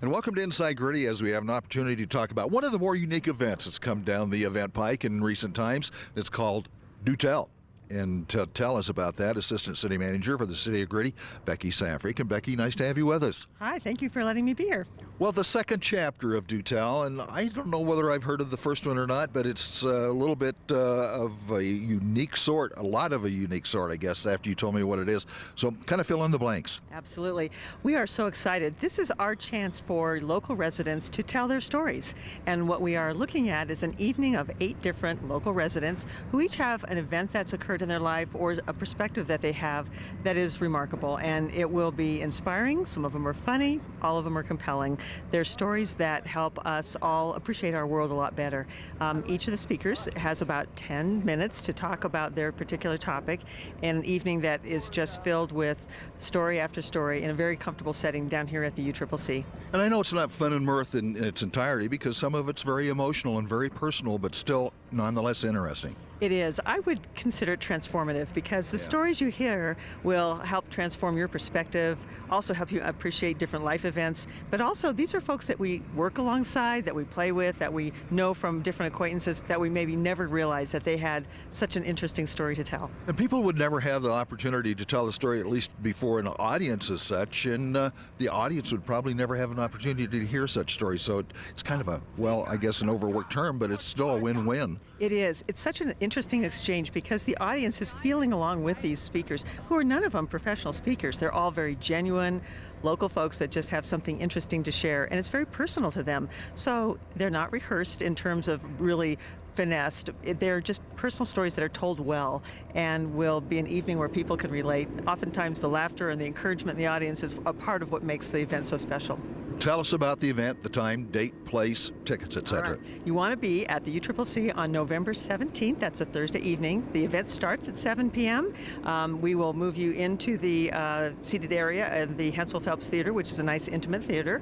And welcome to Inside Greeley as we have an opportunity to talk about one of the more unique events that's come down the event pike in recent times. It's called Do Tell. And to tell us about that, Assistant City Manager for the City of Greeley, Becky Safrick. And Becky, nice to have you with us. Hi, thank you for letting me be here. Well, the second chapter of Do Tell, and I don't know whether I've heard of the first one or not, but it's a little bit of a unique sort, a lot of a unique sort, I guess, after you told me what it is. So kind of fill in the blanks. Absolutely. We are so excited. This is our chance for local residents to tell their stories. And what we are looking at is an evening of 8 different local residents who each have an event that's occurred in their life or a perspective that they have that is remarkable. And it will be inspiring. Some of them are funny. All of them are compelling. They're stories that help us all appreciate our world a lot better. Each of the speakers has about 10 minutes to talk about their particular topic in an evening that is just filled with story after story in a very comfortable setting down here at the UCCC. And I know it's not fun and mirth in its entirety because some of it's very emotional and very personal, but still nonetheless interesting. It is. I would consider it transformative because the stories you hear will help transform your perspective, also help you appreciate different life events, but also these are folks that we work alongside, that we play with, that we know from different acquaintances that we maybe never realized that they had such an interesting story to tell. And people would never have the opportunity to tell the story, at least before an audience as such, and the audience would probably never have an opportunity to hear such stories. So it's kind of a, well, I guess an overworked term, but it's still a win-win. It is. It's such an interesting exchange because the audience is feeling along with these speakers, who are none of them professional speakers. They're all very genuine, local folks that just have something interesting to share, and it's very personal to them. So they're not rehearsed in terms of really finessed. They're just personal stories that are told well and will be an evening where people can relate. Oftentimes the laughter and the encouragement in the audience is a part of what makes the event so special. Tell us about the event, the time, date, place, tickets, etc. Right. You want to be at the UCCC on November 17th. That's a Thursday evening. The event starts at 7 p.m. We will move you into the seated area in the Hensel Phelps Theater, which is a nice intimate theater.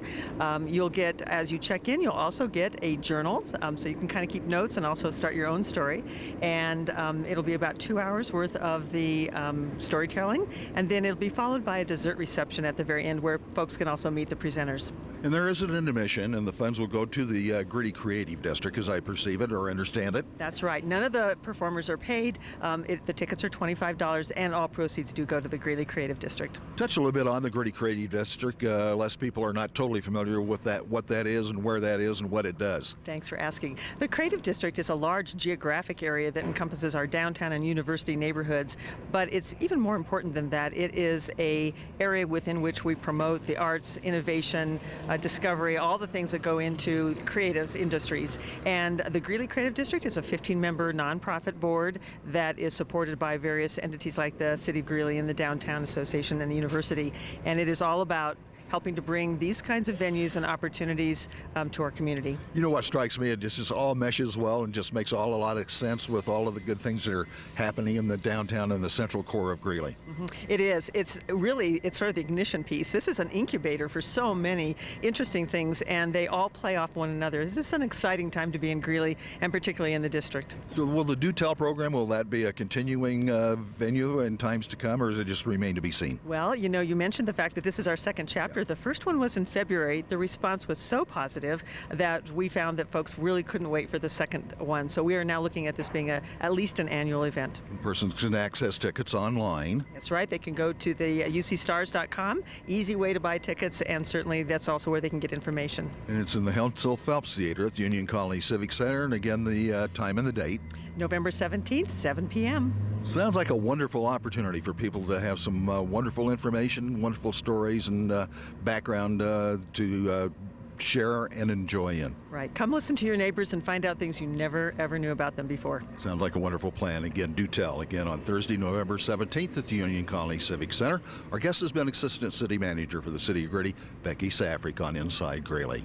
You'll get, as you check in, you'll also get a journal, so you can kind of keep notes and also start your own story. And it'll be about 2 hours worth of the storytelling, and then it'll be followed by a dessert reception at the very end where folks can also meet the presenters. And there isn't an admission, and the funds will go to the Greeley Creative District, as I perceive it or understand it. That's right. None of the performers are paid. The tickets are $25, and all proceeds do go to the Greeley Creative District. Touch a little bit on the Greeley Creative District. Less people are not totally familiar with that, what that is and where that is and what it does. Thanks for asking. The Creative District is a large geographic area that encompasses our downtown and university neighborhoods, but it's even more important than that. It is an area within which we promote the arts, innovation, discovery, all the things that go into creative industries. And the Greeley Creative District is a 15-member nonprofit board that is supported by various entities like the City of Greeley and the Downtown Association and the university. And it is all about helping to bring these kinds of venues and opportunities to our community. You know what strikes me? It just all meshes well and just makes a lot of sense with all of the good things that are happening in the downtown and the central core of Greeley. Mm-hmm. It is. It's sort of the ignition piece. This is an incubator for so many interesting things, and they all play off one another. This is an exciting time to be in Greeley, and particularly in the district. So will the Do Tell program, will that be a continuing venue in times to come, or does it just remain to be seen? Well, you know, you mentioned the fact that this is our second chapter. The first one was in February. The response was so positive that we found that folks really couldn't wait for the second one. So we are now looking at this being at least an annual event. Persons can access tickets online. That's right. They can go to the ucstars.com. Easy way to buy tickets, and certainly that's also where they can get information. And it's in the Hensel Phelps Theater at the Union Colony Civic Center. And again, the time and the date. November 17th, 7 p.m. Sounds like a wonderful opportunity for people to have some wonderful information, wonderful stories, and background to share and enjoy in. Right. Come listen to your neighbors and find out things you never, ever knew about them before. Sounds like a wonderful plan. Again, Do Tell. Again, on Thursday, November 17th at the Union Colony Civic Center. Our guest has been Assistant City Manager for the City of Greeley, Becky Safrick on Inside Greeley.